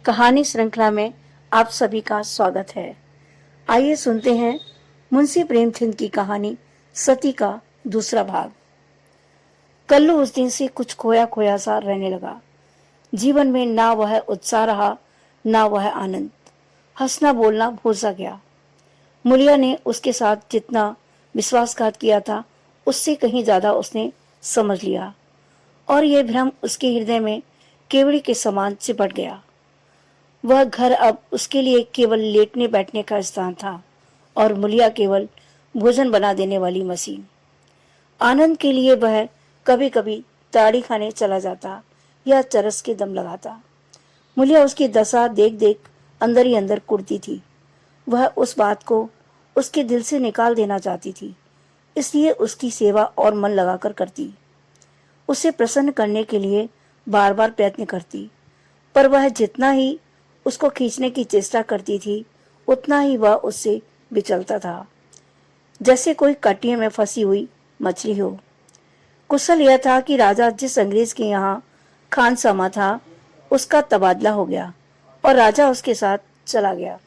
कहानी श्रृंखला में आप सभी का स्वागत है। आइए सुनते हैं मुंशी प्रेमचंद की कहानी सती का दूसरा भाग। कल्लू उस दिन से कुछ खोया खोया सा रहने लगा। जीवन में ना वह उत्साह रहा, ना वह आनंद। हंसना बोलना भूल सा गया। मुलिया ने उसके साथ जितना विश्वासघात किया था, उससे कहीं ज्यादा उसने समझ लिया और यह भ्रम उसके हृदय में केवड़ी के समान चिपट गया। वह घर अब उसके लिए केवल लेटने बैठने का स्थान था और मुलिया केवल भोजन बना देने वाली मशीन। आनंद के लिए वह कभी कभी ताड़ी खाने चला जाता या चरस के दम लगाता। मुलिया उसकी दशा देख देख अंदर ही अंदर कुढ़ती थी। वह उस बात को उसके दिल से निकाल देना चाहती थी, इसलिए उसकी सेवा और मन लगाकर करती। उसे प्रसन्न करने के लिए बार बार प्रयत्न करती, पर वह जितना ही उसको खींचने की चेष्टा करती थी, उतना ही वह उससे विचलता था, जैसे कोई कटिये में फंसी हुई मछली हो। कुशल यह था कि राजा जिस अंग्रेज के यहाँ खान समा था, उसका तबादला हो गया और राजा उसके साथ चला गया।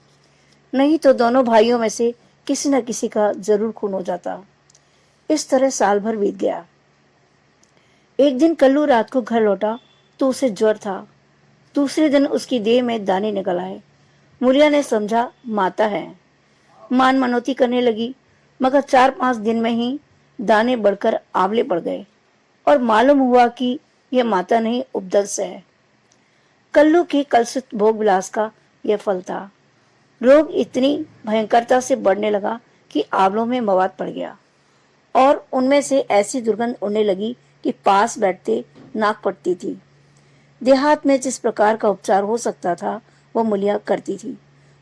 नहीं तो दोनों भाइयों में से किसी न किसी का जरूर खून हो जाता। इस तरह साल भर बीत गया। एक दिन कल्लू रात को घर लौटा तो उसे ज्वर था। दूसरे दिन उसकी देह में दाने निकल आए। मुलिया ने समझा माता है, मान मनौती करने लगी, मगर 4-5 दिन में ही दाने बढ़कर आंवले पड़ गए और मालूम हुआ कि यह माता नहीं, उपदंश है। कल्लू के कलुषित भोग विलास का यह फल था। रोग इतनी भयंकरता से बढ़ने लगा कि आंवलों में मवाद पड़ गया और उनमें से ऐसी दुर्गंध उड़ने लगी कि पास बैठते नाक पड़ती थी। देहात में जिस प्रकार का उपचार हो सकता था वह मुलिया करती थी,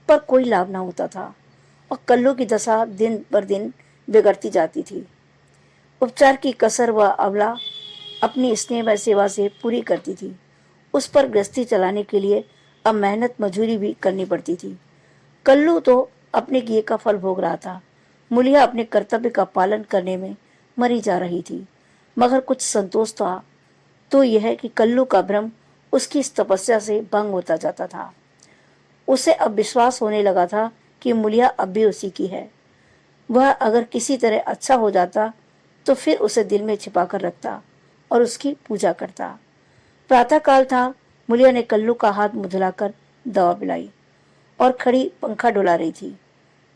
पर कोई लाभ ना होता था और कल्लू की दशा दिन पर दिन बिगड़ती जाती थी। उपचार की कसर वह अबला अपनी स्नेह व सेवा से पूरी करती थी। उस पर गृहस्थी चलाने के लिए अब मेहनत मजूरी भी करनी पड़ती थी। कल्लू तो अपने किए का फल भोग रहा था। मुलिया अपने कर्तव्य का पालन करने में मरी जा रही थी, मगर कुछ संतोष था तो यह कि कल्लू का भ्रम उसकी इस तपस्या से भंग होता जाता था। उसे अब विश्वास होने लगा था कि मुलिया अब भी उसी की है। वह अगर किसी तरह अच्छा हो जाता तो फिर उसे दिल में छिपा कर रखता और उसकी पूजा करता। प्रातः काल था। मुलिया ने कल्लू का हाथ मुधलाकर दवा पिलाई और खड़ी पंखा डुला रही थी।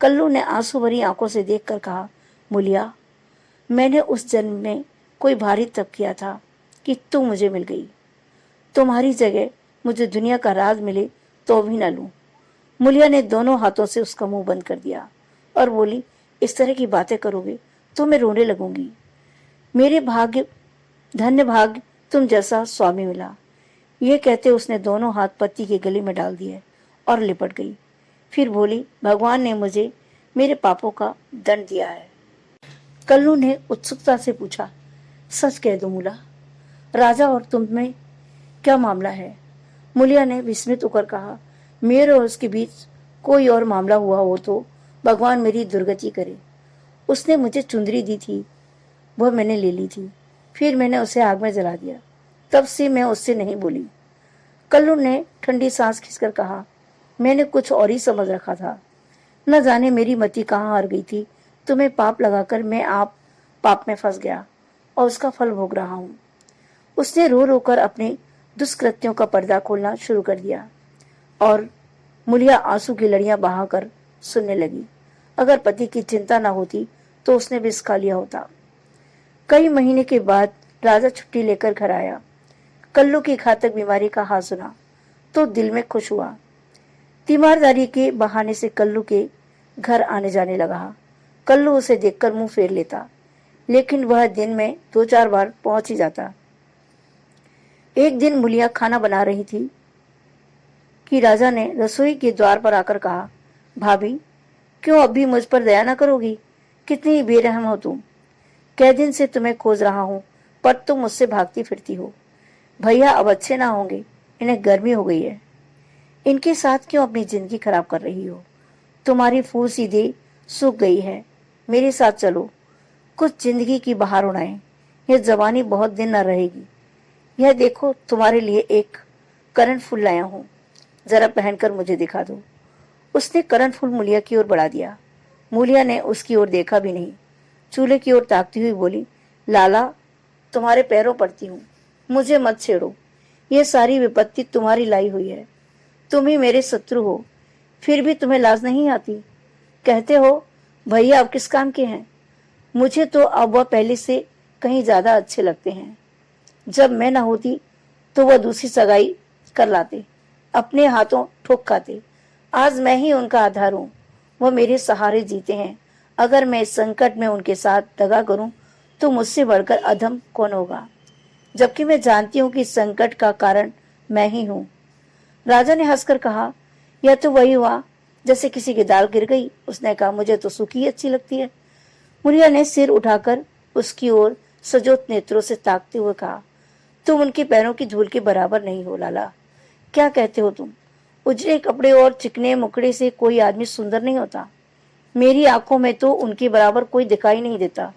कल्लू ने आंसू भरी आंखों से देखकर कहा, मुलिया, मैंने उस जन्म में कोई भारी तप किया था कि तू मुझे मिल गई। तुम्हारी जगह मुझे दुनिया का राज मिले तो भी न लूं। मुलिया ने दोनों हाथों से उसका मुंह बंद कर दिया और बोली, इस तरह की बातें करोगे तो मैं रोने लगूंगी। मेरे भाग्य, धन्य भाग्य तुम जैसा स्वामी मिला। ये कहते उसने दोनों हाथ पति के गले में डाल दिए और लिपट गई। फिर बोली, भगवान ने मुझे मेरे पापों का दंड दिया है। कल्लू ने उत्सुकता से पूछा, सच कह दो मुला, राजा और तुम में क्या मामला है? मुलिया ने विस्मित होकर कहा, मेरे और उसके बीच कोई और मामला हुआ हो तो भगवान मेरी दुर्गति करे। उसने मुझे चुंदरी दी थी, वह मैंने ले ली थी, फिर मैंने उसे आग में जला दिया। तब से मैं उससे नहीं बोली। कल्लू ने ठंडी सांस खींचकर कहा, मैंने कुछ और ही समझ रखा था। न जाने मेरी मति कहाँ हार गई थी। तुम्हें पाप लगाकर मैं आप पाप में फंस गया और उसका फल भोग रहा हूँ। उसने रो रो कर अपने दुष्कृत्यों का पर्दा खोलना शुरू कर दिया और मुलिया आंसू की लड़ियां बहाकर सुनने लगी। अगर पति की चिंता न होती तो उसने विष खा लिया होता। कई महीने के बाद राजा छुट्टी लेकर घर आया। कल्लू की घातक बीमारी का हाल सुना तो दिल में खुश हुआ। तीमारदारी के बहाने से कल्लू के घर आने जाने लगा। कल्लू उसे देखकर मुंह फेर लेता, लेकिन वह दिन में 2-4 बार पहुंच ही जाता। एक दिन मुलिया खाना बना रही थी कि राजा ने रसोई के द्वार पर आकर कहा, भाभी, क्यों अब भी मुझ पर दया न करोगी? कितनी बेरहम हो तुम। कई दिन से तुम्हें खोज रहा हूं, पर तुम मुझसे भागती फिरती हो। भैया अब अच्छे ना होंगे, इन्हें गर्मी हो गई है। इनके साथ क्यों अपनी जिंदगी खराब कर रही हो? तुम्हारी फूल सी देह सूख गई है। मेरे साथ चलो, कुछ जिंदगी की बहार उड़ाएं। यह जवानी बहुत दिन न रहेगी। यह देखो, तुम्हारे लिए एक करण फूल लाया हूं। जरा पहनकर मुझे दिखा दो। उसने कर्णफूल मूलिया की ओर बढ़ा दिया। मूलिया ने उसकी ओर देखा भी नहीं। चूल्हे की ओर ताकती हुई बोली, लाला, तुम्हारे पैरों पड़ती हूँ, मुझे मत छेड़ो। ये सारी विपत्ति तुम्हारी लाई हुई है। तुम ही मेरे शत्रु हो, फिर भी तुम्हें लाज नहीं आती। कहते हो भैया अब किस काम के हैं। मुझे तो अब वह पहले से कहीं ज्यादा अच्छे लगते हैं। जब मैं न होती तो वह दूसरी सगाई कर लाते, अपने हाथों ठोक खाते। आज मैं ही उनका आधार हूँ, वह मेरे सहारे जीते हैं। अगर मैं इस संकट में उनके साथ दगा करूं तो मुझसे बढ़कर अधम कौन होगा, जबकि मैं जानती हूँ कि इस संकट का कारण मैं ही हूँ। राजा ने हंसकर कहा, यह तो वही हुआ जैसे किसी की दाल गिर गई। उसने कहा, मुझे तो सूखी ही अच्छी लगती है। मुनिया ने सिर उठाकर उसकी ओर सजोत नेत्रों से ताकते हुए कहा, तुम उनके पैरों की धूल के बराबर नहीं हो लाला। क्या कहते हो तुम? उजले कपड़े और चिकने मुखड़े से कोई आदमी सुंदर नहीं होता। मेरी आंखों में तो उनके बराबर कोई दिखाई नहीं देता।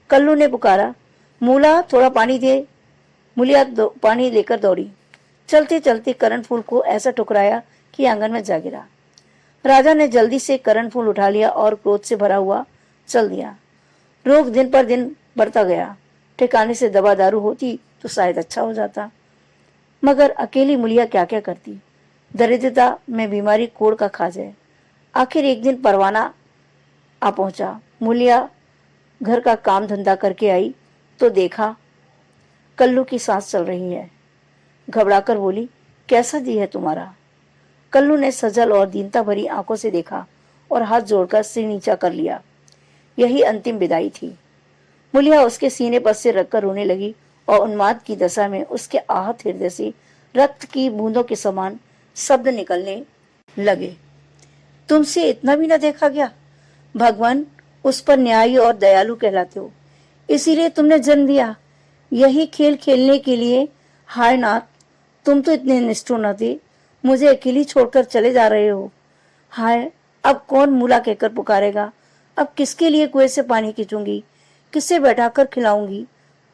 कल्लू ने पुकारा, मूला थोड़ा पानी दे। मूलिया पानी लेकर दौड़ी। चलते चलते कर्णफूल को ऐसा ठुकराया कि आंगन में जा गिरा। राजा ने जल्दी से कर्णफूल उठा लिया और क्रोध से भरा हुआ चल दिया। रोग दिन पर दिन बढ़ता गया। ठिकाने से दवा दारू होती तो शायद अच्छा हो जाता, मगर अकेली मूलिया क्या क्या करती। दरिद्रता में बीमारी कोड़ का खा जाए। आखिर एक दिन परवाना आ पहुंचा। मूलिया घर का काम धंधा करके आई तो देखा कल्लू की सांस चल रही है। घबराकर बोली, कैसा जी है तुम्हारा? कल्लू ने सजल और दीनता भरी आंखों से देखा और हाथ जोड़कर सिर नीचा कर लिया। यही अंतिम विदाई थी। मूलिया उसके सीने पर सिर रखकर रोने लगी और उन्माद की दशा में उसके आहत हृदय से रक्त की बूंदों के समान शब्द निकलने लगे। तुमसे इतना भी न देखा गया। भगवान उस पर न्यायी और दयालु कहलाते हो, इसीलिए तुमने जन्म दिया। यही खेल खेलने के लिए। हाय नाथ, तुम तो इतने निष्ठुर न थे, मुझे अकेली छोड़कर चले जा रहे हो। हाय, अब कौन मूला कहकर पुकारेगा? अब किसके लिए कुएं से पानी खींचूंगी? किसे बैठाकर खिलाऊंगी?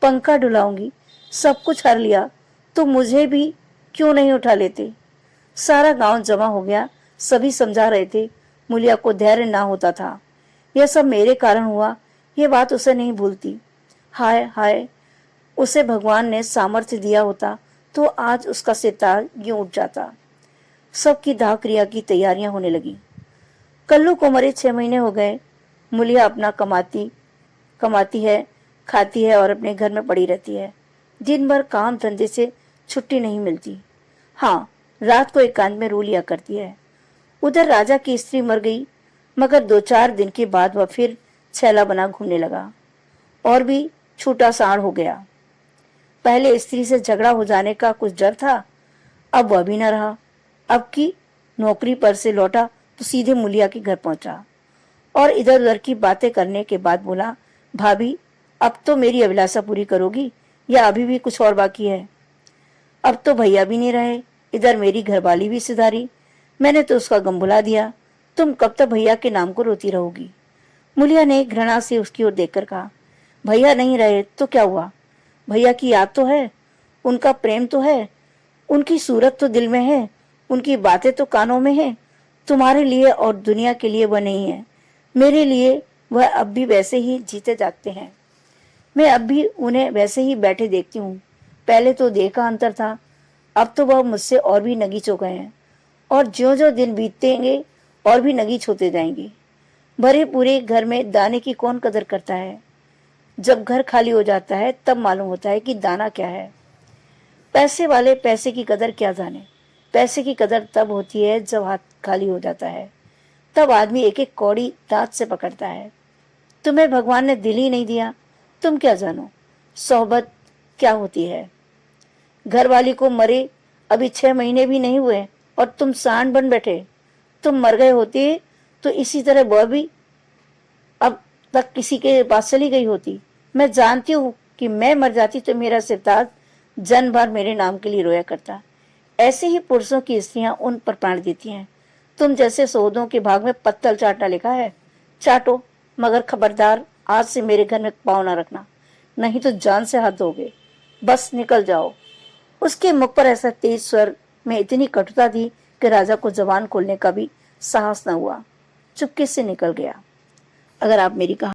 पंखा डुलाऊंगी? सब कुछ हर लिया तो मुझे भी क्यों नहीं उठा लेते? सारा गांव जमा हो गया। सभी समझा रहे थे। मूलिया को धैर्य ना होता था। यह सब मेरे कारण हुआ, ये बात उसे नहीं भूलती। हाय हाय, उसे भगवान ने सामर्थ्य दिया होता तो आज उसका सितार यूं उठ जाता। सबकी दाह क्रिया की तैयारियां होने लगी। कल्लू को मरे 6 महीने हो गए। मूलिया अपना कमाती है, खाती है और अपने घर में पड़ी रहती है। दिन भर काम धंधे से छुट्टी नहीं मिलती। हाँ, रात को एकांत में रो लिया करती है। उधर राजा की स्त्री मर गई, मगर 2-4 दिन के बाद वह फिर छैला बना घूमने लगा और भी छूटा साड़ हो गया। पहले स्त्री से झगड़ा हो जाने का कुछ डर था, अब वह भी न रहा। अब की नौकरी पर से लौटा तो सीधे मूलिया के घर पहुंचा और इधर उधर की बातें करने के बाद बोला, भाभी, अब तो मेरी अभिलाषा पूरी करोगी या अभी भी कुछ और बाकी है? अब तो भैया भी नहीं रहे, इधर मेरी घरवाली भी सिधारी। मैंने तो उसका गम भुला दिया। तुम कब तक भैया के नाम को रोती रहोगी? मूलिया ने घृणा से उसकी ओर देखकर कहा, भैया नहीं रहे तो क्या हुआ? भैया की याद तो है, उनका प्रेम तो है, उनकी सूरत तो दिल में है, उनकी बातें तो कानों में है। तुम्हारे लिए और दुनिया के लिए वह नहीं है। मेरे लिए वह अब भी वैसे ही जीते जागते हैं। मैं अब भी उन्हें वैसे ही बैठे देखती हूँ। पहले तो देह का अंतर था, अब तो वह मुझसे और भी नगीच हो गए हैं और ज्यों-ज्यों दिन बीतेंगे और भी नगीच होते जाएंगे। भरे पूरे घर में दाने की कौन कदर करता है? जब घर खाली हो जाता है तब मालूम होता है कि दाना क्या है। पैसे वाले पैसे की कदर क्या जाने। पैसे की कदर तब होती है जब हाथ खाली हो जाता है, तब आदमी एक एक कौड़ी दांत से पकड़ता है। तुम्हें भगवान ने दिल ही नहीं दिया, तुम क्या जानो सोहबत क्या होती है। घरवाली को मरे अभी 6 महीने भी नहीं हुए और तुम सांड बन बैठे। तुम मर गए होते तो इसी तरह वह भी अब तक किसी के पास चली गई होती। मैं जानती हूँ कि मैं मर जाती तो मेरा सिरताज जन्म भर मेरे नाम के लिए रोया करता। ऐसे ही पुरुषों की स्त्रियां उन पर प्राण देती हैं। तुम जैसे सौदों के भाग में पत्तल चाटना लिखा है, चाटो, मगर खबरदार आज से मेरे घर में पाँव ना रखना, नहीं तो जान से हाथ धोगे। बस निकल जाओ। उसके मुख पर ऐसा तेज स्वर में इतनी कटुता थी कि कि राजा को जबान खोलने का भी साहस न हुआ, चुपके से निकल गया। अगर आप मेरी कहानी